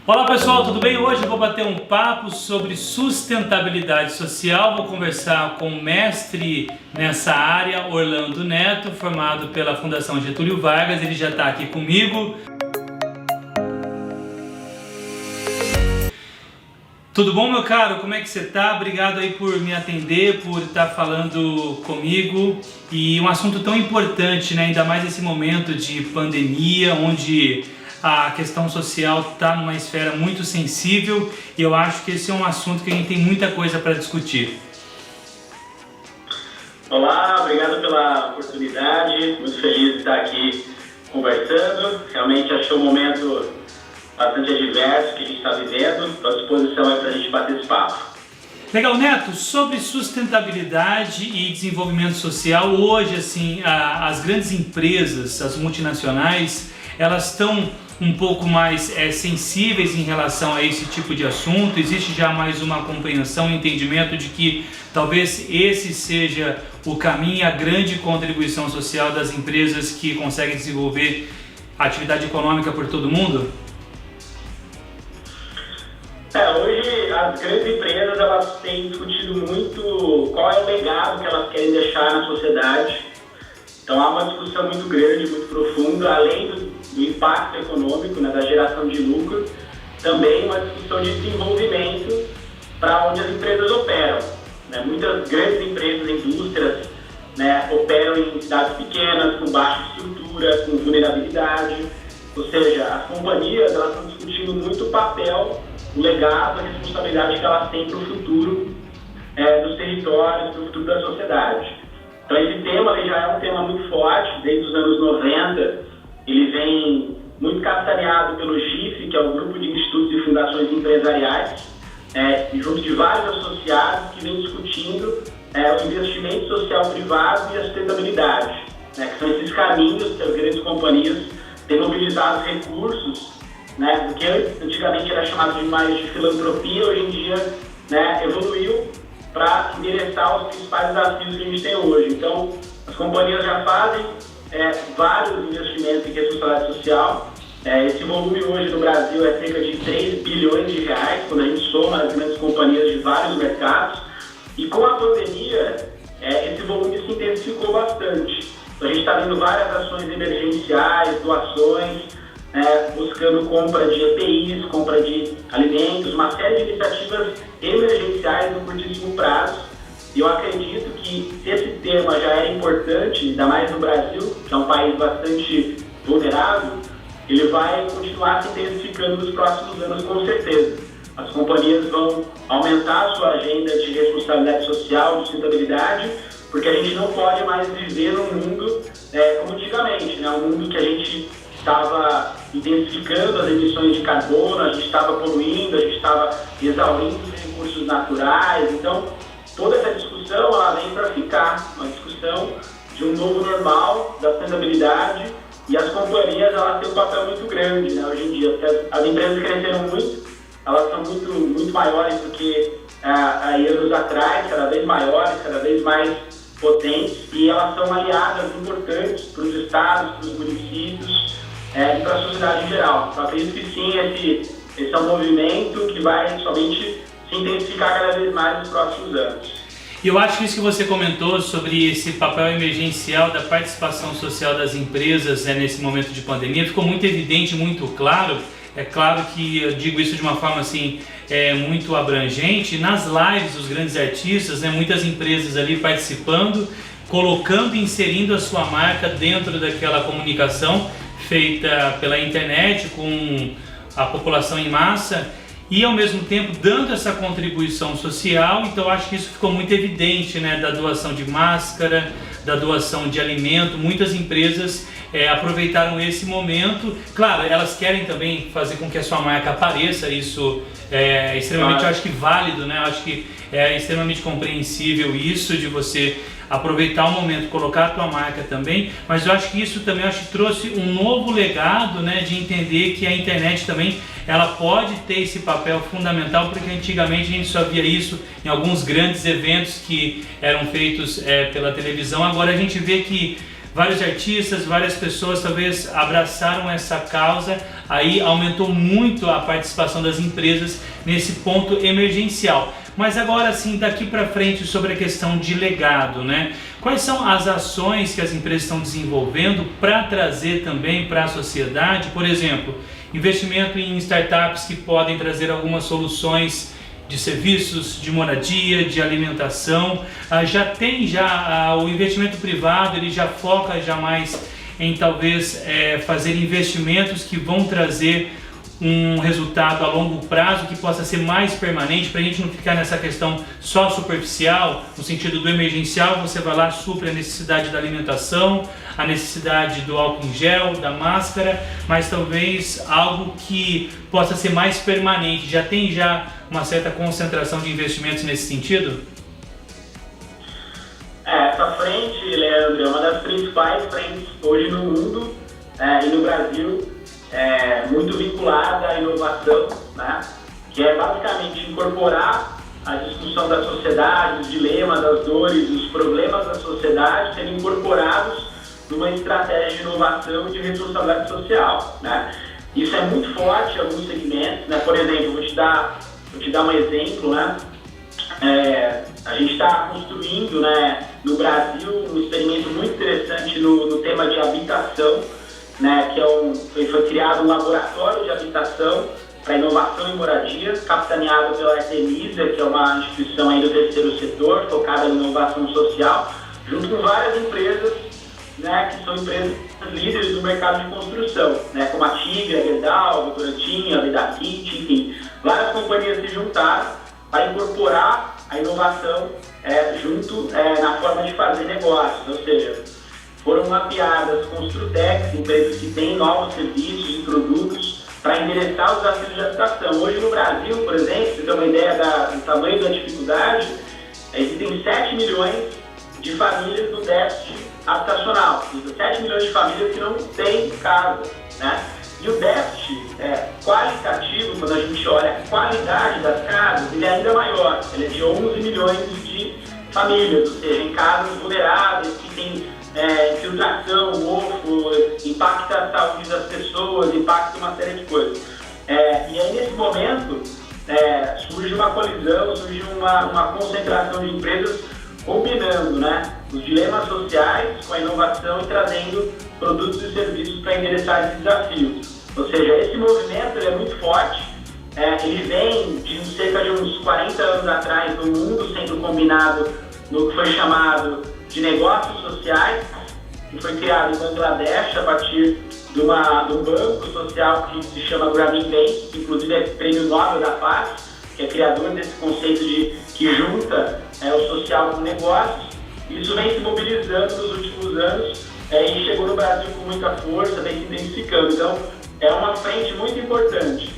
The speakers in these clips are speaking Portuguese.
Olá pessoal, tudo bem? Hoje eu vou bater um papo sobre sustentabilidade social. Vou conversar com o mestre nessa área, Orlando Neto, formado pela Fundação Getúlio Vargas. Ele já está aqui comigo. Tudo bom, meu caro? Como é que você está? Obrigado aí por me atender, por estar falando comigo. E um assunto tão importante, né? Ainda mais nesse momento de pandemia, onde a questão social está numa esfera muito sensível, e eu acho que esse é um assunto que a gente tem muita coisa para discutir. Olá, obrigado pela oportunidade, muito feliz de estar aqui conversando. Realmente achei um momento bastante adverso que a gente está vivendo. Estou à disposição aí para a gente bater esse papo. Legal, Neto, sobre sustentabilidade e desenvolvimento social, hoje assim, as grandes empresas, as multinacionais, elas estão um pouco mais sensíveis em relação a esse tipo de assunto. Existe já mais uma compreensão e entendimento de que talvez esse seja o caminho e a grande contribuição social das empresas que conseguem desenvolver atividade econômica por todo mundo? Hoje as grandes empresas elas têm discutido muito qual é o legado que elas querem deixar na sociedade. Então há uma discussão muito grande, muito profunda, além do impacto econômico, né, da geração de lucro, também uma discussão de desenvolvimento para onde as empresas operam. Né? Muitas grandes empresas, indústrias, né, operam em cidades pequenas, com baixa estrutura, com vulnerabilidade, ou seja, as companhias elas estão discutindo muito o papel, o legado, a responsabilidade que elas têm para o futuro dos territórios, para o futuro da sociedade. Então esse tema já é um tema muito forte, desde os anos 90, ele vem muito capitaneado pelo GIF, que é o Grupo de Institutos e Fundações Empresariais, junto de vários associados que vem discutindo o investimento social privado e a sustentabilidade, né, que são esses caminhos que as grandes companhias têm mobilizado recursos, né, do que antigamente era chamado de mais de filantropia, hoje em dia, né, evoluiu para endereçar os principais desafios que a gente tem hoje. Então, as companhias já fazem vários investimentos em responsabilidade social. Esse volume hoje no Brasil é cerca de 3 bilhões de reais, quando a gente soma as grandes companhias de vários mercados. E com a pandemia, esse volume se intensificou bastante. Então, a gente está vendo várias ações emergenciais, doações, buscando compra de EPIs, compra de alimentos, uma série de iniciativas emergenciais no curtíssimo prazo. E eu acredito que se esse tema já é importante, ainda mais no Brasil, que é um país bastante vulnerável, ele vai continuar se intensificando nos próximos anos, com certeza. As companhias vão aumentar a sua agenda de responsabilidade social, de sustentabilidade, porque a gente não pode mais viver num mundo como antigamente, né? Um mundo que a gente estava intensificando as emissões de carbono, a gente estava poluindo, a gente estava exaurindo os recursos naturais. Então, toda essa discussão ela vem para ficar, uma discussão de um novo normal, da sustentabilidade, e as companhias elas têm um papel muito grande, né, hoje em dia. As empresas cresceram muito, elas são muito maiores do que há anos atrás, cada vez maiores, cada vez mais potentes, e elas são aliadas importantes para os estados, para os municípios e para a sociedade em geral. Então acredito que sim, esse é um movimento que vai somente se intensificar cada vez mais nos próximos anos. E eu acho que isso que você comentou sobre esse papel emergencial da participação social das empresas nesse momento de pandemia ficou muito evidente, muito claro. É claro que eu digo isso de uma forma assim, muito abrangente. Nas lives dos grandes artistas, muitas empresas ali participando, colocando e inserindo a sua marca dentro daquela comunicação feita pela internet com a população em massa, e ao mesmo tempo dando essa contribuição social. Então acho que isso ficou muito evidente, né, da doação de máscara, da doação de alimento. Muitas empresas aproveitaram esse momento. Claro, elas querem também fazer com que a sua marca apareça, isso é extremamente, eu acho que válido, né? Eu acho que é extremamente compreensível isso de você aproveitar o momento, colocar a tua marca também, mas eu acho que isso também trouxe um novo legado, né, de entender que a internet também ela pode ter esse papel fundamental, porque antigamente a gente só via isso em alguns grandes eventos que eram feitos pela televisão. Agora a gente vê que vários artistas, várias pessoas talvez abraçaram essa causa, aí aumentou muito a participação das empresas nesse ponto emergencial. Mas agora sim, daqui para frente, sobre a questão de legado, né? Quais são as ações que as empresas estão desenvolvendo para trazer também para a sociedade, por exemplo, investimento em startups que podem trazer algumas soluções de serviços, de moradia, de alimentação. O investimento privado, ele já foca já mais em talvez fazer investimentos que vão trazer um resultado a longo prazo que possa ser mais permanente, para a gente não ficar nessa questão só superficial, no sentido do emergencial, você vai lá, supre a necessidade da alimentação, a necessidade do álcool em gel, da máscara, mas talvez algo que possa ser mais permanente. Já tem uma certa concentração de investimentos nesse sentido? Essa frente, Leandro, é uma das principais frentes hoje no mundo e no Brasil, muito vinculada à inovação, né? Que é basicamente incorporar a discussão da sociedade, os dilemas, as dores, os problemas da sociedade serem incorporados numa estratégia de inovação e de responsabilidade social, né? Isso é muito forte em alguns segmentos, né? Por exemplo, vou te dar um exemplo, né? A gente está construindo, né, no Brasil um experimento muito interessante no tema de habitação, né, que foi criado um laboratório de habitação para inovação e moradia, capitaneado pela Artemisa, que é uma instituição aí do terceiro setor, focada em inovação social, junto com várias empresas, né, que são empresas líderes do mercado de construção, né, como a Tigra, a Gerdau, a Votorantim, a Vidakit, enfim, várias companhias se juntaram para incorporar a inovação junto na forma de fazer negócios, ou seja, foram mapeadas Construtex, empresas que têm novos serviços e produtos para endereçar os desafios de habitação. Hoje no Brasil, por exemplo, para você ter uma ideia do tamanho da dificuldade, existem 7 milhões de famílias no déficit habitacional, 7 milhões de famílias que não têm casa, né? E o déficit qualitativo, quando a gente olha a qualidade das casas, ele é ainda maior, ele é de 11 milhões de famílias, ou seja, em casas vulneráveis, que tem infiltração, mofo, impacta a saúde das pessoas, impacta uma série de coisas. E aí, nesse momento, surge uma colisão, surge uma concentração de empresas combinando, né, os dilemas sociais com a inovação e trazendo produtos e serviços para endereçar esses desafios. Ou seja, esse movimento ele é muito forte, ele vem de cerca de uns 40 anos atrás no mundo, sendo combinado no que foi chamado de negócios sociais, que foi criado em Bangladesh a partir de um banco social que se chama Grameen Bank, que inclusive é prêmio Nobel da Paz, que é criador desse conceito que junta o social com negócios. Isso vem se mobilizando nos últimos anos e chegou no Brasil com muita força, vem se intensificando. Então, é uma frente muito importante,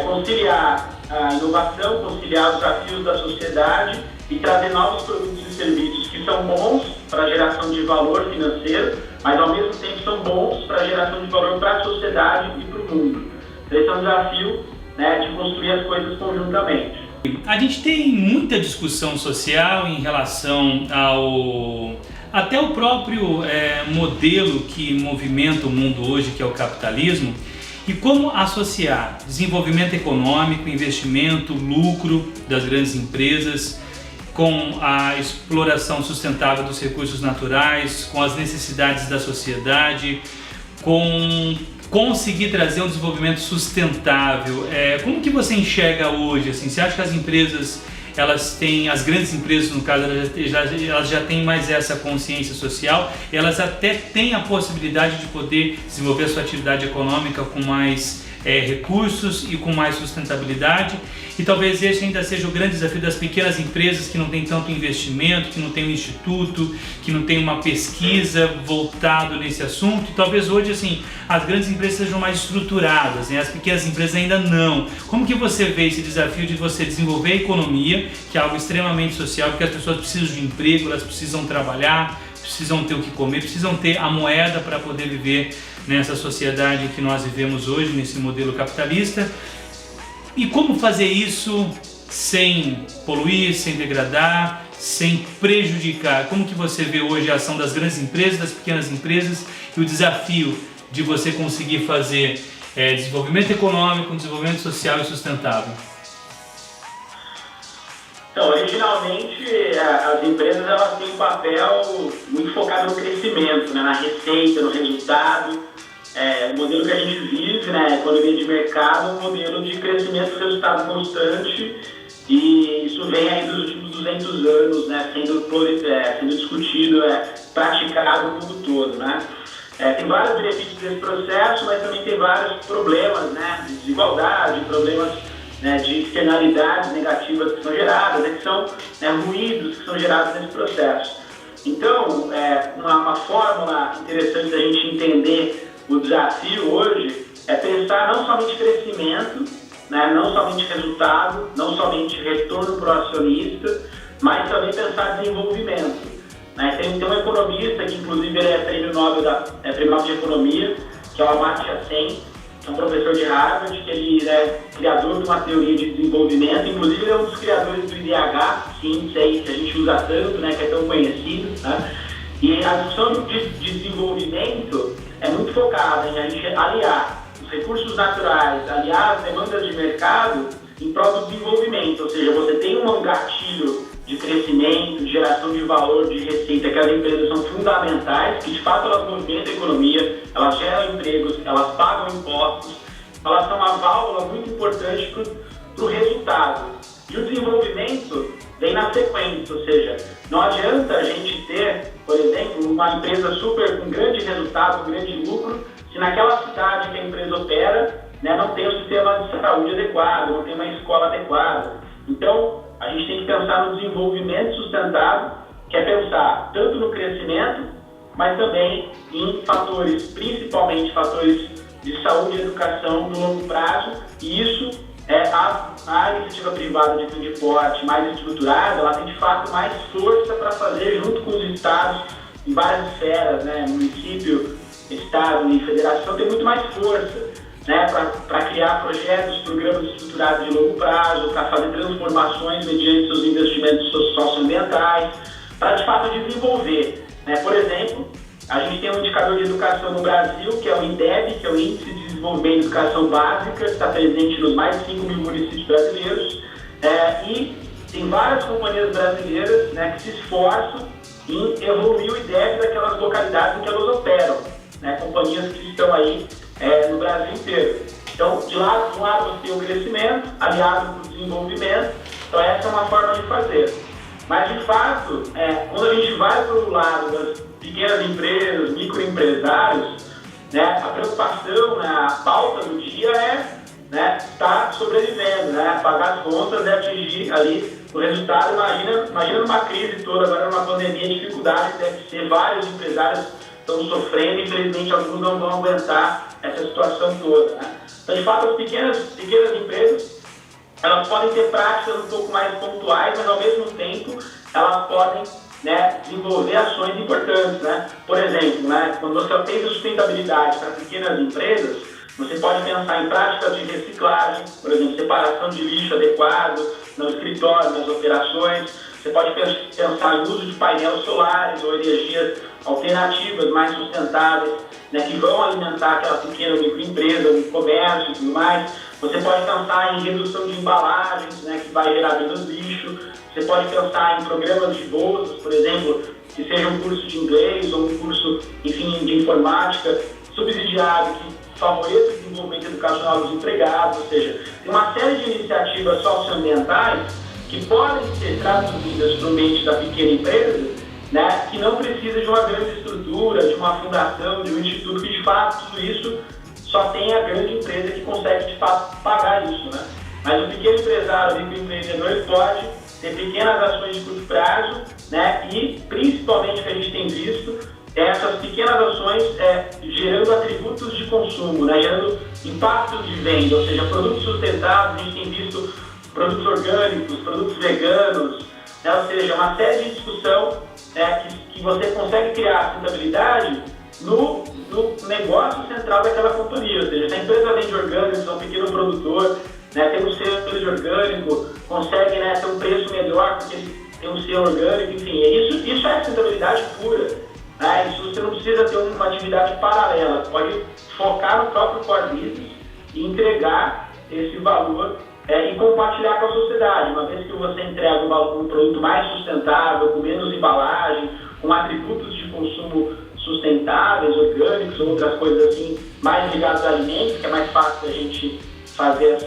conciliar a inovação, conciliar os desafios da sociedade e trazer novos produtos e serviços que são bons para a geração de valor financeiro, mas ao mesmo tempo são bons para a geração de valor para a sociedade e para o mundo. Esse é um desafio, né, de construir as coisas conjuntamente. A gente tem muita discussão social em relação até o próprio modelo que movimenta o mundo hoje, que é o capitalismo, e como associar desenvolvimento econômico, investimento, lucro das grandes empresas com a exploração sustentável dos recursos naturais, com as necessidades da sociedade, com conseguir trazer um desenvolvimento sustentável. Como que você enxerga hoje? Assim, você acha que as empresas, as grandes empresas no caso, elas já têm mais essa consciência social, elas até têm a possibilidade de poder desenvolver a sua atividade econômica com mais recursos e com mais sustentabilidade, e talvez esse ainda seja o grande desafio das pequenas empresas que não têm tanto investimento, que não tem um instituto, que não tem uma pesquisa voltado nesse assunto. E talvez hoje assim as grandes empresas sejam mais estruturadas, né? As pequenas empresas ainda não. Como que você vê esse desafio de você desenvolver a economia, que é algo extremamente social, porque as pessoas precisam de emprego, elas precisam trabalhar, precisam ter o que comer, precisam ter a moeda para poder viver nessa sociedade que nós vivemos hoje, nesse modelo capitalista. E como fazer isso sem poluir, sem degradar, sem prejudicar? Como que você vê hoje a ação das grandes empresas, das pequenas empresas e o desafio de você conseguir fazer desenvolvimento econômico, desenvolvimento social e sustentável? Então, originalmente, as empresas elas têm um papel muito focado no crescimento, né, na receita, no resultado. O modelo que a gente vive, né, a economia de mercado, é um modelo de crescimento e resultado constante, e isso vem aí dos últimos 200 anos, né, sendo discutido, praticado o mundo todo, né. Tem vários benefícios desse processo, mas também tem vários problemas, né, de desigualdade, problemas, né, de externalidades negativas que são geradas, que são, né, ruídos que são gerados nesse processo. Então, uma fórmula interessante da gente entender o desafio hoje é pensar não somente crescimento, né, não somente resultado, não somente retorno para o acionista, mas também pensar desenvolvimento. Né? Tem um economista que, inclusive, ele é prêmio Nobel de Economia, que é o Amartya Sen, que é um professor de Harvard, que ele é criador de uma teoria de desenvolvimento, inclusive ele é um dos criadores do IDH, sim, sei, que a gente usa tanto, né, que é tão conhecido. Né? E a discussão de desenvolvimento é muito focada em a gente aliar os recursos naturais, aliar as demandas de mercado em prol do desenvolvimento, ou seja, você tem um gatilho de crescimento, de geração de valor, de receita, que as empresas são fundamentais, que de fato elas movimentam a economia, elas geram empregos, elas pagam impostos, elas são uma válvula muito importante para o resultado. E o desenvolvimento vem na sequência, ou seja, não adianta a gente ter, por exemplo, uma empresa super com grande resultado, com grande lucro, se naquela cidade que a empresa opera, né, não tem um sistema de saúde adequado, não tem uma escola adequada. Então, a gente tem que pensar no desenvolvimento sustentável, que é pensar tanto no crescimento, mas também em fatores, principalmente fatores de saúde e educação no longo prazo, e isso a iniciativa privada de grande porte mais estruturada, ela tem de fato mais força para fazer junto com os estados em várias esferas, né, município, estado e federação, tem muito mais força, né, para criar projetos, programas estruturados de longo prazo, para fazer transformações mediante seus investimentos socioambientais, para de fato desenvolver. Né? Por exemplo, a gente tem um indicador de educação no Brasil, que é o INDEB, que é o Índice de Desenvolvimento de Educação Básica, que está presente nos mais de 5 mil municípios brasileiros, e tem várias companhias brasileiras, né, que se esforçam em evoluir o INDEB daquelas localidades em que elas operam, né, companhias que estão aí no Brasil inteiro. Então, de um lado você tem o crescimento, aliado com o desenvolvimento, então essa é uma forma de fazer. Mas, de fato, quando a gente vai para o lado das pequenas empresas, microempresários, né, a preocupação, né, a pauta do dia é, né, estar sobrevivendo, né, pagar as contas e atingir ali o resultado. Imagina numa crise toda, agora numa pandemia, a dificuldade deve ser, vários empresários estão sofrendo, infelizmente alguns não vão aguentar essa situação toda. Né? Então, de fato, as pequenas empresas, elas podem ter práticas um pouco mais pontuais, mas ao mesmo tempo elas podem, né, desenvolver ações importantes. Né? Por exemplo, né, quando você tem sustentabilidade para pequenas empresas, você pode pensar em práticas de reciclagem, por exemplo, separação de lixo adequado no escritório, nas operações. Você pode pensar em uso de painéis solares ou energias alternativas mais sustentáveis, né, que vão alimentar aquela pequena microempresa, o comércio e tudo mais. Você pode pensar em redução de embalagens, né, que vai gerar menos lixo. Você pode pensar em programas de bolsas, por exemplo, que seja um curso de inglês ou um curso, enfim, de informática subsidiado, que favoreça o desenvolvimento educacional dos empregados. Ou seja, tem uma série de iniciativas socioambientais que podem ser traduzidas para o ambiente da pequena empresa, né, que não precisa de uma grande estrutura, de uma fundação, de um instituto, que de fato tudo isso só tem a grande empresa que consegue de fato pagar isso. Né? Mas o pequeno empresário, o microempreendedor, ele pode ter pequenas ações de curto prazo, né, e principalmente o que a gente tem visto essas pequenas ações gerando atributos de consumo, né, gerando impacto de venda, ou seja, produtos sustentáveis. A gente tem visto produtos orgânicos, produtos veganos, né, ou seja, uma série de discussão que você consegue criar sustentabilidade no negócio central daquela companhia. Ou seja, se a empresa vende orgânicos, é um pequeno produtor, né, tem um selo de orgânico, consegue, né, ter um preço melhor porque ele tem um selo orgânico, enfim, isso é sustentabilidade pura. Né? Isso você não precisa ter uma atividade paralela, você pode focar no próprio core business e entregar esse valor e compartilhar com a sociedade. Uma vez que você entrega um produto mais sustentável, com menos embalagem, com atributos de consumo sustentáveis, orgânicos ou outras coisas assim, mais ligados a alimentos, que é mais fácil a gente fazer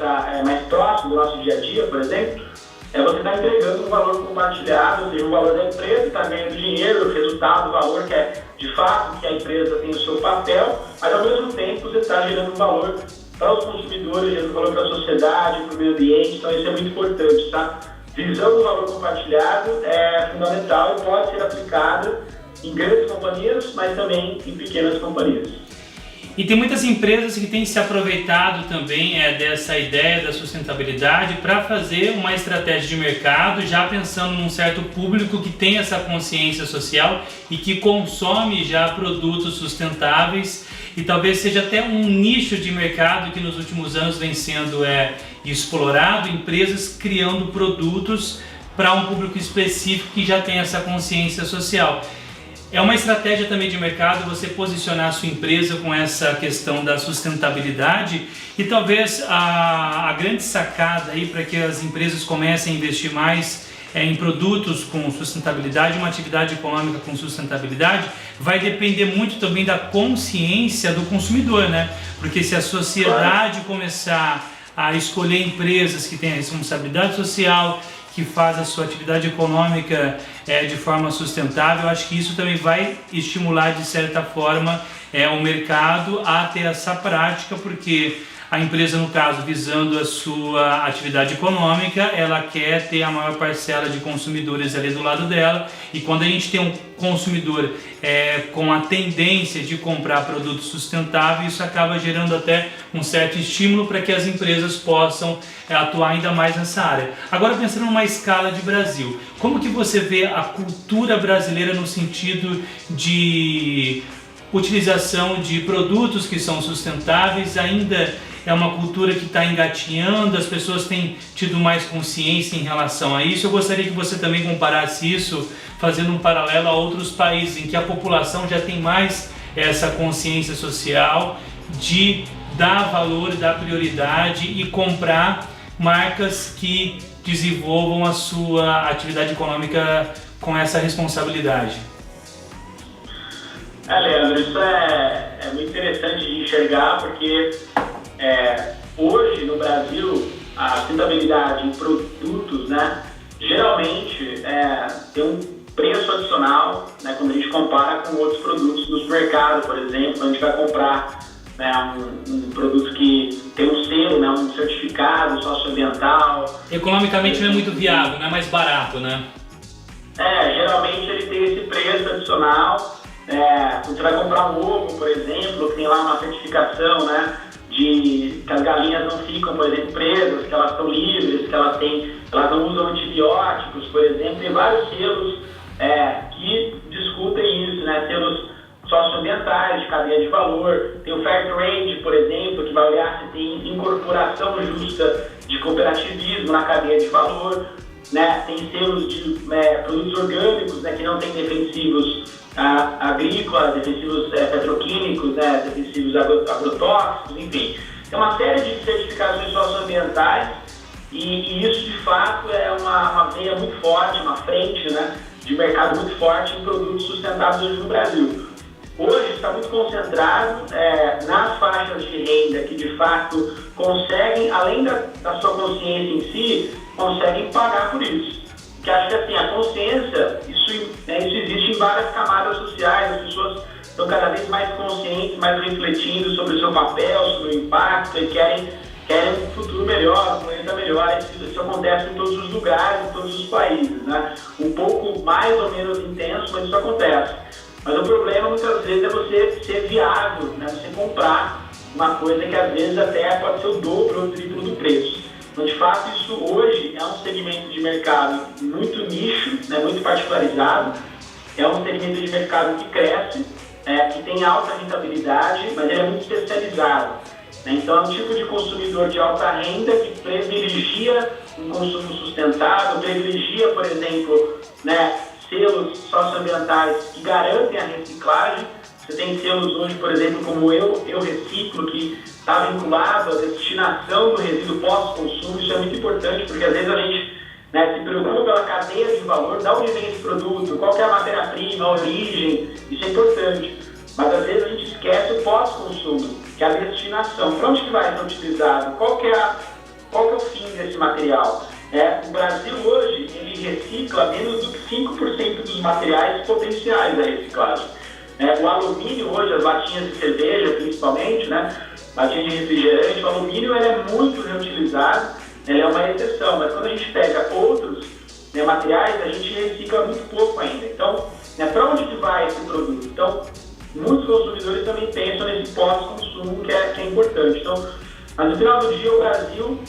mais próximo do nosso dia a dia, por exemplo, você está entregando um valor compartilhado, ou seja, um valor da empresa, está ganhando dinheiro, o resultado, o valor que é de fato que a empresa tem o seu papel, mas ao mesmo tempo você está gerando valor para os consumidores, gerando valor para a sociedade, para o meio ambiente, então isso é muito importante, tá? Visão do valor compartilhado é fundamental e pode ser aplicada em grandes companhias, mas também em pequenas companhias. E tem muitas empresas que têm se aproveitado também dessa ideia da sustentabilidade para fazer uma estratégia de mercado, já pensando num certo público que tem essa consciência social e que consome já produtos sustentáveis, e talvez seja até um nicho de mercado que nos últimos anos vem sendo explorado, empresas criando produtos para um público específico que já tem essa consciência social. É uma estratégia também de mercado você posicionar a sua empresa com essa questão da sustentabilidade, e talvez a grande sacada aí para que as empresas comecem a investir mais em produtos com sustentabilidade, uma atividade econômica com sustentabilidade, vai depender muito também da consciência do consumidor, né? Porque se a sociedade começar a escolher empresas que têm a responsabilidade social, que faz a sua atividade econômica de forma sustentável, eu acho que isso também vai estimular de certa forma o mercado a ter essa prática, porque a empresa, no caso, visando a sua atividade econômica, ela quer ter a maior parcela de consumidores ali do lado dela, e quando a gente tem um consumidor com a tendência de comprar produtos sustentáveis, isso acaba gerando até um certo estímulo para que as empresas possam atuar ainda mais nessa área. Agora, pensando numa escala de Brasil, como que você vê a cultura brasileira no sentido de utilização de produtos que são sustentáveis? Ainda é uma cultura que está engatinhando, as pessoas têm tido mais consciência em relação a isso? Eu gostaria que você também comparasse isso, fazendo um paralelo a outros países em que a população já tem mais essa consciência social de dar valor, dar prioridade e comprar marcas que desenvolvam a sua atividade econômica com essa responsabilidade. Leandro, isso é muito interessante de enxergar, porque hoje no Brasil a sustentabilidade em produtos, né, geralmente tem um preço adicional, né, quando a gente compara com outros produtos no supermercado, por exemplo. A gente vai comprar um produto que tem um selo, né, um certificado socioambiental. Economicamente não é muito viável, não é mais barato, né? Geralmente ele tem esse preço adicional. Você vai comprar um ovo, por exemplo, que tem lá uma certificação, né, de que as galinhas não ficam, por exemplo, presas, que elas estão livres, que elas não usam antibióticos, por exemplo. Tem vários selos que discutem isso, né, selos socioambientais, de cadeia de valor. Tem o Fair Trade, por exemplo, que vai olhar se tem incorporação justa de cooperativismo na cadeia de valor, né? Tem selos de produtos orgânicos, né, que não tem defensivos agrícolas, defensivos petroquímicos, né, defensivos agrotóxicos, enfim. Tem uma série de certificações socioambientais, e isso de fato é uma veia muito forte, uma frente, né, de mercado muito forte em produtos sustentáveis hoje no Brasil. Hoje está muito concentrado nas faixas de renda que de fato conseguem, além da sua consciência em si, conseguem pagar por isso. Que acho que assim, a consciência, isso existe em várias camadas sociais. As pessoas estão cada vez mais conscientes, mais refletindo sobre o seu papel, sobre o impacto, e querem um futuro melhor, um planeta melhor. Isso acontece em todos os lugares, em todos os países, né? Um pouco mais ou menos intenso, mas isso acontece. Mas o problema muitas vezes é você ser viável, né? Você comprar uma coisa que às vezes até pode ser o dobro ou o triplo do preço. Então, de fato, isso hoje é um segmento de mercado muito nicho, né? Muito particularizado. É um segmento de mercado que cresce, que tem alta rentabilidade, mas ele é muito especializado. né? Então é um tipo de consumidor de alta renda que privilegia um consumo sustentável, privilegia, por exemplo, né, selos socioambientais que garantem a reciclagem. Você tem selos hoje, por exemplo, como Eu Reciclo, que está vinculado à destinação do resíduo pós-consumo. Isso é muito importante, porque às vezes a gente, né, se preocupa pela cadeia de valor, de onde vem esse produto, qual que é a matéria-prima, a origem, isso é importante. Mas às vezes a gente esquece o pós-consumo, que é a destinação. Para onde que vai ser utilizado? Qual que é o fim desse material? O Brasil hoje, ele recicla menos do que 5% dos materiais potenciais da reciclagem. O alumínio hoje, as latinhas de cerveja principalmente, né, latinha de refrigerante, o alumínio ele é muito reutilizado, ele é uma exceção, mas quando a gente pega outros, né, materiais, a gente recicla muito pouco ainda. Então, né, para onde que vai esse produto? Então, muitos consumidores também pensam nesse pós-consumo que é importante. Então, mas no final do dia, o Brasil,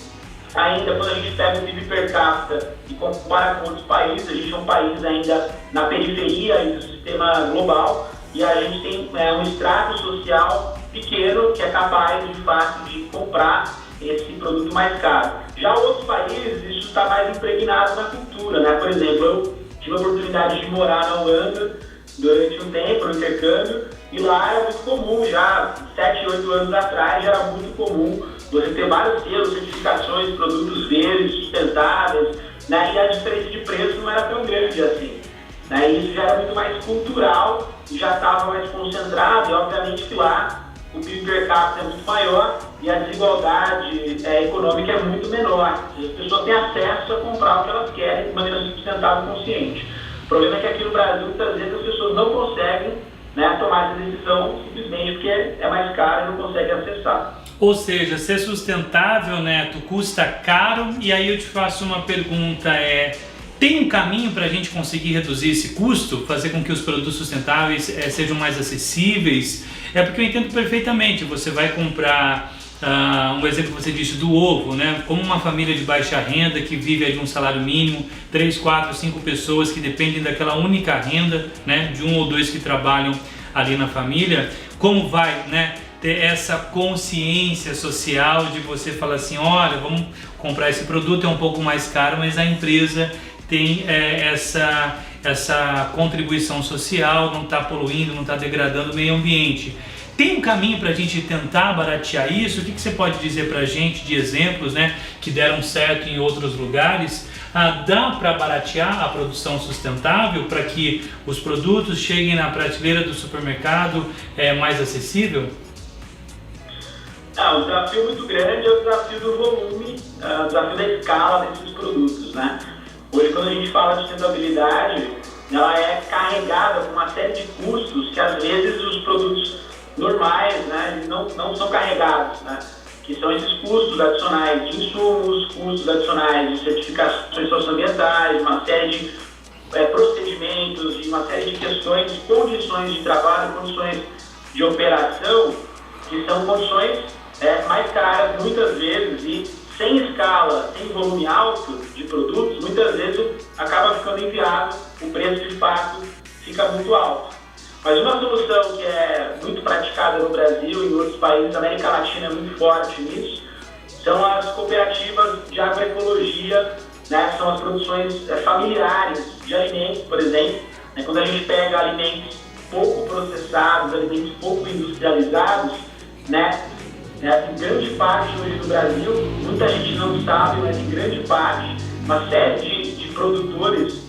ainda quando a gente pega o PIB per capita e compara com outros países, a gente é um país ainda na periferia do sistema global e a gente tem um extrato social pequeno que é capaz, de fato, de comprar esse produto mais caro. Já outros países, isso está mais impregnado na cultura, né? Por exemplo, eu tive a oportunidade de morar na Holanda durante um tempo, no intercâmbio, e lá era muito comum, já 7, 8 anos atrás, já era muito comum você ter vários selos, certificações, produtos verdes, sustentáveis, né? E a diferença de preço não era tão grande assim, né? E isso já era muito mais cultural, já estava mais concentrado, e obviamente que lá o PIB per capita é muito maior e a desigualdade econômica é muito menor. As pessoas têm acesso a comprar o que elas querem de maneira sustentável e consciente. O problema é que aqui no Brasil, muitas vezes, as pessoas não conseguem, né, tomar essa decisão simplesmente porque é mais caro e não conseguem acessar. Ou seja, ser sustentável, Neto, custa caro. E aí eu te faço uma pergunta, tem um caminho para a gente conseguir reduzir esse custo, fazer com que os produtos sustentáveis sejam mais acessíveis? Porque eu entendo perfeitamente, você vai comprar, um exemplo que você disse do ovo, né? Como uma família de baixa renda que vive de um salário mínimo, 3, 4, 5 pessoas que dependem daquela única renda, né? De um ou dois que trabalham ali na família, como vai, né, ter essa consciência social de você falar assim, olha, vamos comprar esse produto, é um pouco mais caro, mas a empresa tem essa contribuição social, não está poluindo, não está degradando o meio ambiente. Tem um caminho para a gente tentar baratear isso? O que você pode dizer para a gente de exemplos, né, que deram certo em outros lugares? Dá para baratear a produção sustentável para que os produtos cheguem na prateleira do supermercado mais acessível? O desafio muito grande é o desafio do volume, o desafio da escala desses produtos, né? Hoje, quando a gente fala de sustentabilidade, ela é carregada com uma série de custos que, às vezes, os produtos normais, né, não são carregados, né? Que são esses custos adicionais de insumos, custos adicionais de certificações socioambientais, uma série de procedimentos, de uma série de questões, condições de trabalho, condições de operação, que são condições mais caras, muitas vezes, e sem escala, sem volume alto de produtos, muitas vezes acaba ficando inviável, o preço de fato fica muito alto. Mas uma solução que é muito praticada no Brasil e em outros países, a América Latina é muito forte nisso, são as cooperativas de agroecologia, né? São as produções familiares de alimentos, por exemplo, né? Quando a gente pega alimentos pouco processados, alimentos pouco industrializados, né? Em grande parte hoje no Brasil, muita gente não sabe, mas em grande parte, uma série de produtores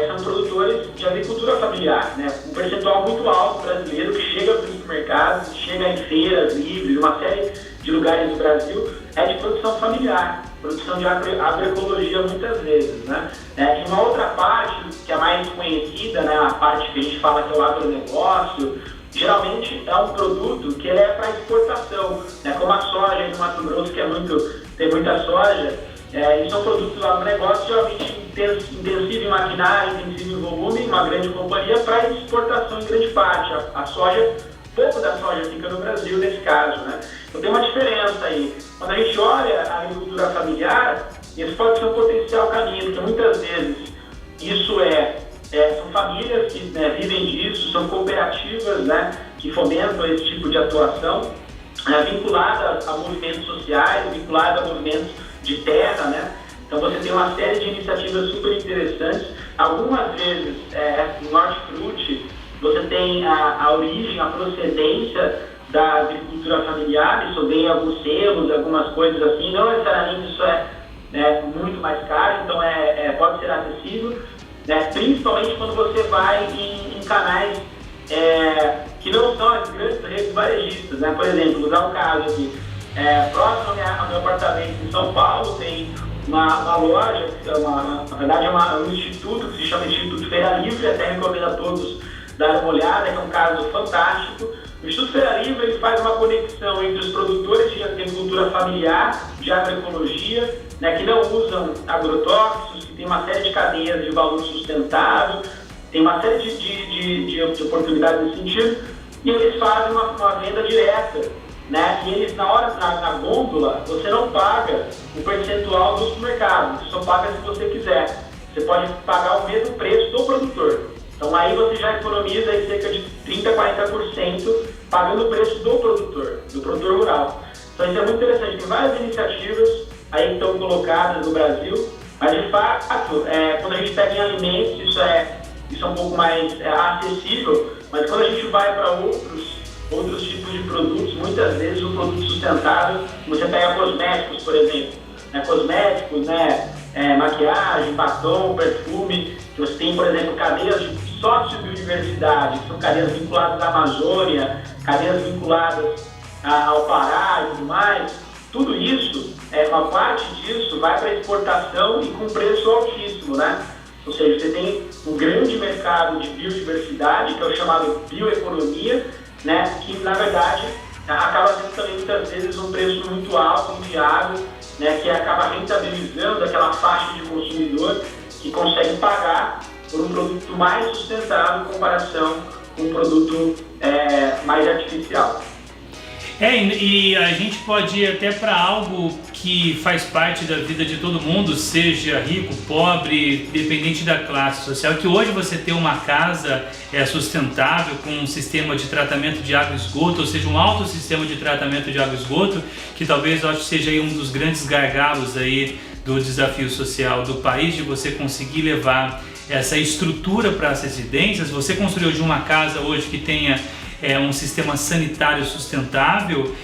são produtores de agricultura familiar, né? Um percentual muito alto brasileiro que chega para os supermercados, chega em feiras livres, uma série de lugares do Brasil, é de produção familiar, produção de agroecologia muitas vezes, né? E uma outra parte, que é mais conhecida, né, a parte que a gente fala que é o agronegócio, geralmente é um produto que ele é para exportação, né? Como a soja no Mato Grosso, que tem muita soja, e são produtos do agronegócio, geralmente intensivo em maquinário, intensivo em volume, uma grande companhia para exportação em grande parte. A soja, pouco da soja fica no Brasil nesse caso, né? Então tem uma diferença aí. Quando a gente olha a agricultura familiar, isso pode ser um potencial caminho, porque muitas vezes isso são famílias que vivem disso, são cooperativas, né, que fomentam esse tipo de atuação. vinculadas a movimentos sociais, vinculadas a movimentos de terra, né? Então você tem uma série de iniciativas super interessantes. Algumas vezes, no Hortifruti, você tem a origem, a procedência da agricultura familiar, isso vem em alguns selos, algumas coisas assim, não necessariamente isso é muito mais caro, então pode ser acessível, né? Principalmente quando você vai em canais que não são as grandes redes varejistas, né? Por exemplo, vou dar um caso aqui, próximo ao meu apartamento em São Paulo tem uma loja, na verdade um instituto que se chama Instituto Feira Livre, até recomendo a todos dar uma olhada, que é um caso fantástico. O Instituto Feira Livre ele faz uma conexão entre os produtores de agricultura familiar, de agroecologia, né, que não usam agrotóxicos, que tem uma série de cadeias de valor sustentável, tem uma série de oportunidades nesse sentido, e eles fazem uma venda direta, né? E eles, na gôndola, você não paga o percentual do supermercado, você só paga se você quiser. Você pode pagar o mesmo preço do produtor. Então aí você já economiza aí cerca de 30% a 40% pagando o preço do produtor rural. Então isso é muito interessante, tem várias iniciativas aí que estão colocadas no Brasil, mas de fato, quando a gente pega em alimentos, isso é um pouco mais acessível, mas quando a gente vai para outros tipos de produtos, muitas vezes o produto sustentável, você pega cosméticos, por exemplo, né? Cosméticos, né? Maquiagem, batom, perfume, que você tem, por exemplo, cadeias de sociobiodiversidade, que são cadeias vinculadas à Amazônia, cadeias vinculadas ao Pará e tudo mais. Tudo isso, uma parte disso vai para exportação e com preço altíssimo, né? Ou seja, você tem um grande mercado de biodiversidade, que é o chamado bioeconomia, né? Que na verdade acaba sendo também muitas vezes um preço muito alto, inviável, né? Que acaba rentabilizando aquela faixa de consumidor que consegue pagar por um produto mais sustentável em comparação com um produto mais artificial. E a gente pode ir até para algo que faz parte da vida de todo mundo, seja rico, pobre, dependente da classe social, que hoje você ter uma casa sustentável com um sistema de tratamento de água e esgoto, ou seja, um alto sistema de tratamento de água e esgoto, que talvez eu acho que seja aí um dos grandes gargalos aí do desafio social do país, de você conseguir levar essa estrutura para as residências. Você construiu de uma casa hoje que tenha um sistema sanitário sustentável,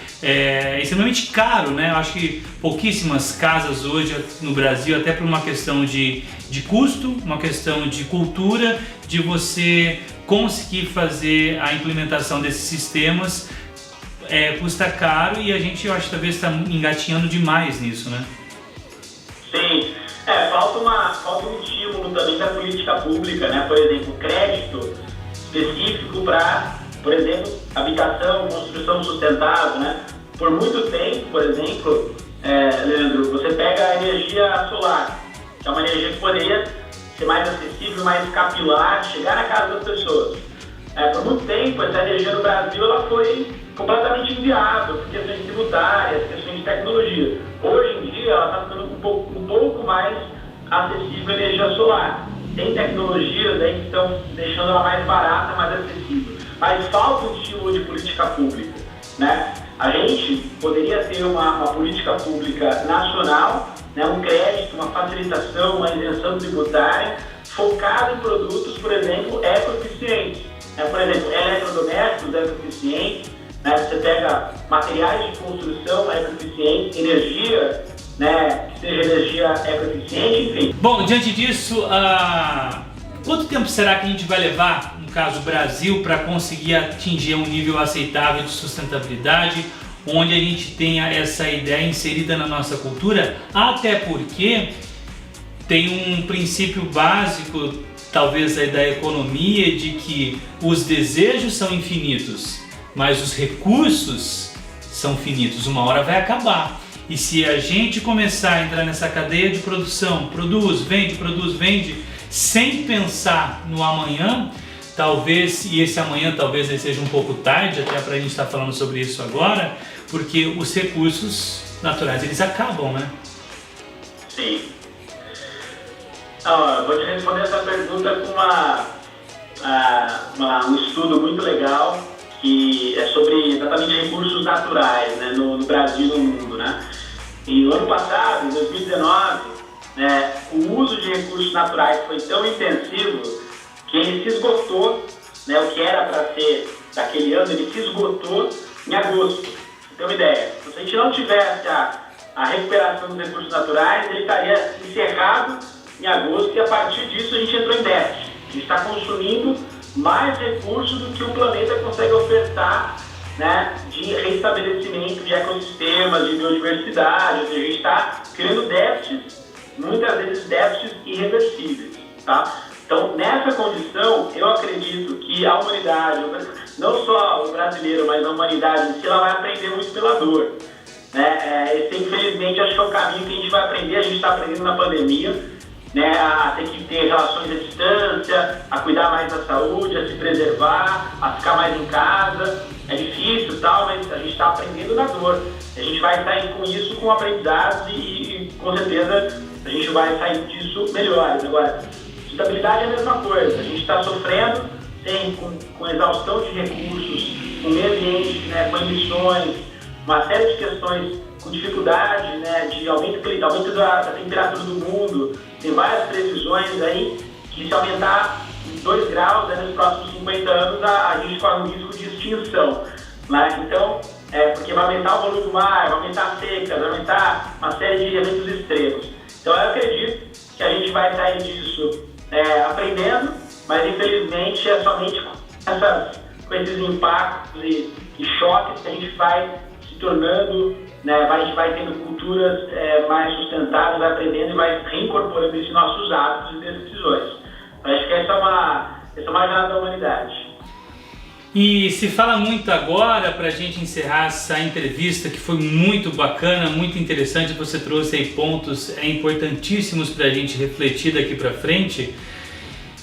extremamente caro, né? Eu acho que pouquíssimas casas hoje no Brasil, até por uma questão de custo, uma questão de cultura, de você conseguir fazer a implementação desses sistemas, custa caro, e a gente, eu acho, talvez está engatinhando demais nisso, né? Sim, falta um estímulo também da política pública, né? Por exemplo, crédito específico para, por exemplo, habitação, construção sustentável, né? Por muito tempo, por exemplo, Leandro, você pega a energia solar, que é uma energia que poderia ser mais acessível, mais capilar, chegar na casa das pessoas. Por muito tempo, essa energia no Brasil ela foi completamente inviável, por questões tributárias, questões de tecnologia. Hoje em dia, ela está ficando um pouco mais acessível a energia solar. Tem tecnologias aí que estão deixando ela mais barata, mais acessível. Mas falta um estímulo de política pública, né? A gente poderia ter uma política pública nacional, né? Um crédito, uma facilitação, uma isenção tributária focada em produtos, por exemplo, ecoeficientes. Por exemplo, eletrodomésticos ecoeficientes, né? Você pega materiais de construção ecoeficientes, energia, né? Que seja energia ecoeficiente, enfim. Bom, diante disso, quanto tempo será que a gente vai levar, no caso Brasil, para conseguir atingir um nível aceitável de sustentabilidade, onde a gente tenha essa ideia inserida na nossa cultura? Até porque tem um princípio básico, talvez aí da economia, de que os desejos são infinitos, mas os recursos são finitos, uma hora vai acabar. E se a gente começar a entrar nessa cadeia de produção, produz, vende, sem pensar no amanhã, talvez, e esse amanhã talvez seja um pouco tarde, até para a gente estar falando sobre isso agora, porque os recursos naturais, eles acabam, né? Sim. Vou te responder essa pergunta com um estudo muito legal, que é sobre exatamente recursos naturais, né, no Brasil e no mundo, né? E no ano passado, em 2019, o uso de recursos naturais foi tão intensivo que ele se esgotou, né, o que era para ser daquele ano, ele se esgotou em agosto. Pra você ter uma ideia. Se a gente não tivesse a recuperação dos recursos naturais, ele estaria encerrado em agosto e a partir disso a gente entrou em déficit. A gente está consumindo mais recursos do que o planeta consegue ofertar, né, de restabelecimento de ecossistemas, de biodiversidade. Ou seja, a gente está criando déficits, muitas vezes déficits irreversíveis, tá? Então, nessa condição, eu acredito que a humanidade, não só o brasileiro, mas a humanidade em si, ela vai aprender muito pela dor, né? Esse, infelizmente, acho que é o caminho que a gente vai aprender, a gente está aprendendo na pandemia, né? A ter que ter relações à distância, a cuidar mais da saúde, a se preservar, a ficar mais em casa. É difícil e tal, mas a gente está aprendendo na dor. A gente vai sair com isso, com aprendizados e com certeza a gente vai sair disso melhores. Agora, sustentabilidade é a mesma coisa. A gente está sofrendo com exaustão de recursos, com meio ambiente, né, com emissões, uma série de questões, com dificuldade, né, de aumento da temperatura do mundo. Tem várias previsões aí que se aumentar 2 graus, né, nos próximos 50 anos, a gente corre um risco de extinção. Né? Então, porque vai aumentar o volume do mar, vai aumentar a seca, vai aumentar uma série de eventos extremos. Então, eu acredito que a gente vai sair disso aprendendo, mas infelizmente é somente com esses impactos e choques que a gente vai se tornando, né, a gente vai tendo culturas mais sustentáveis, vai aprendendo e vai reincorporando isso em nossos hábitos e decisões. Acho que essa é uma jornada da humanidade. E se fala muito agora, para a gente encerrar essa entrevista, que foi muito bacana, muito interessante, você trouxe aí pontos importantíssimos para a gente refletir daqui para frente.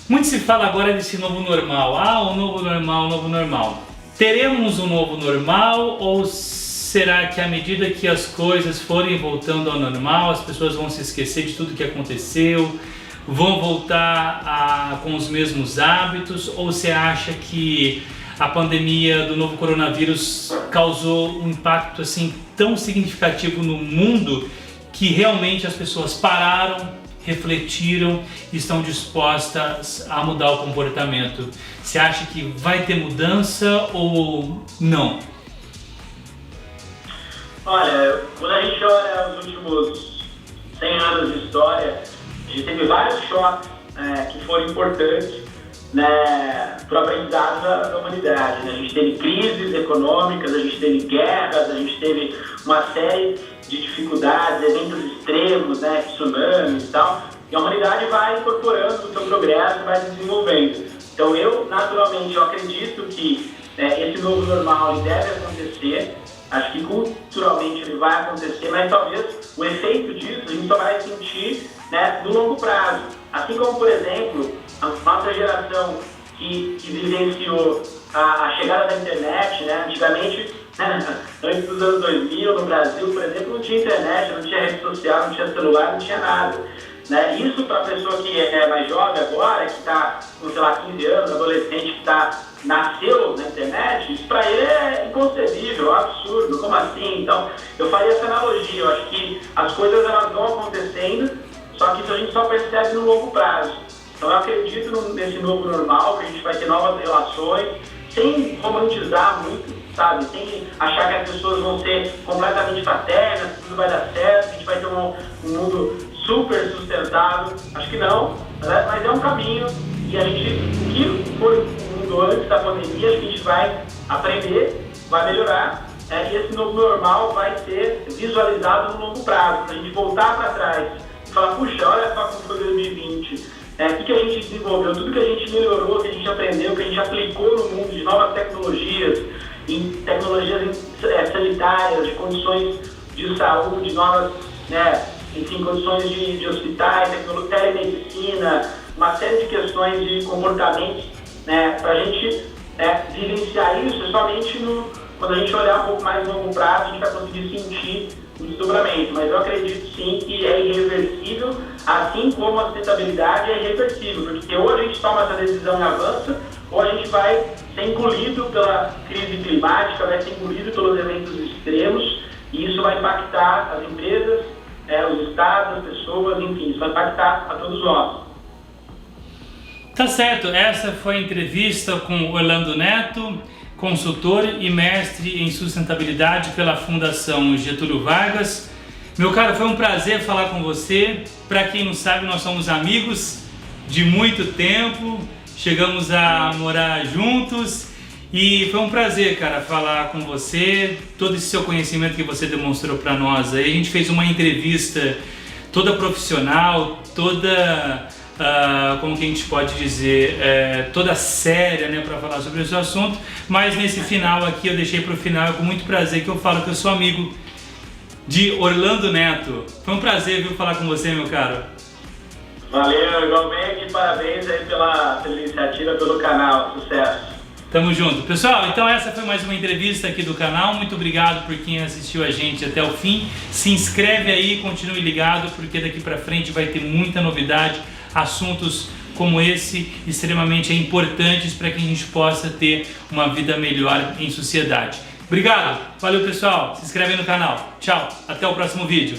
Muito se fala agora desse novo normal. O novo normal, o novo normal. Teremos um novo normal ou será que à medida que as coisas forem voltando ao normal, as pessoas vão se esquecer de tudo que aconteceu, vão voltar com os mesmos hábitos? Ou você acha que a pandemia do novo coronavírus causou um impacto assim tão significativo no mundo que realmente as pessoas pararam, refletiram e estão dispostas a mudar o comportamento? Você acha que vai ter mudança ou não? Olha, quando a gente olha os últimos 100 anos de história, a gente teve vários choques que foram importantes, né, para o aprendizado da humanidade. Né? A gente teve crises econômicas, a gente teve guerras, a gente teve uma série de dificuldades, eventos extremos, né, tsunamis e tal, e a humanidade vai incorporando o seu progresso, vai se desenvolvendo. Então eu acredito que esse novo normal ele deve acontecer, acho que culturalmente ele vai acontecer, mas talvez o efeito disso a gente só vai sentir, né, no longo prazo. Assim como, por exemplo, a nossa geração que vivenciou a chegada da internet, né, antigamente, antes dos anos 2000, no Brasil, por exemplo, não tinha internet, não tinha rede social, não tinha celular, não tinha nada. Né? Isso para a pessoa que é mais jovem agora, que está com, 15 anos, adolescente, que nasceu na internet, isso para ele é inconcebível, é um absurdo, como assim? Então, eu faria essa analogia, eu acho que as coisas elas vão acontecendo, só que isso a gente só percebe no longo prazo. Então eu acredito nesse novo normal, que a gente vai ter novas relações, sem romantizar muito, sabe? Sem achar que as pessoas vão ser completamente fraternas, que tudo vai dar certo, que a gente vai ter um mundo super sustentável. Acho que não, né? Mas é um caminho e a gente, o que foi o mundo antes da pandemia, a gente vai aprender, vai melhorar, e esse novo normal vai ser visualizado no longo prazo. A gente voltar para trás e falar, puxa, olha só como foi 2020. O que a gente desenvolveu, tudo que a gente melhorou, que a gente aprendeu, que a gente aplicou no mundo de novas tecnologias, em tecnologias sanitárias, de condições de saúde, novas, né, enfim, condições de hospitais, telemedicina, uma série de questões de comportamentos, né, para a gente vivenciar isso somente quando a gente olhar um pouco mais no longo prazo, a gente vai conseguir sentir o desdobramento. Mas eu acredito sim que é irreversível, assim como a sustentabilidade é irreversível, porque ou a gente toma essa decisão e avança, ou a gente vai ser engolido pela crise climática, vai ser engolido pelos eventos extremos, e isso vai impactar as empresas, os estados, as pessoas, enfim, isso vai impactar a todos nós. Tá certo, essa foi a entrevista com Orlando Neto, consultor e mestre em sustentabilidade pela Fundação Getúlio Vargas. Meu caro, foi um prazer falar com você. Para quem não sabe, nós somos amigos de muito tempo, chegamos a morar juntos e foi um prazer, cara, falar com você, todo esse seu conhecimento que você demonstrou para nós. Aí a gente fez uma entrevista toda profissional, toda, como que a gente pode dizer, toda séria, né, para falar sobre esse assunto, mas nesse final aqui, eu deixei para o final, é com muito prazer que eu falo que eu sou amigo de Orlando Neto. Foi um prazer, viu, falar com você, meu caro. Valeu, igualmente, parabéns aí pela iniciativa, pelo canal, sucesso. Tamo junto. Pessoal, então essa foi mais uma entrevista aqui do canal. Muito obrigado por quem assistiu a gente até o fim. Se inscreve aí, continue ligado, porque daqui pra frente vai ter muita novidade, assuntos como esse extremamente importantes para que a gente possa ter uma vida melhor em sociedade. Obrigado, valeu pessoal, se inscreve aí no canal. Tchau, até o próximo vídeo.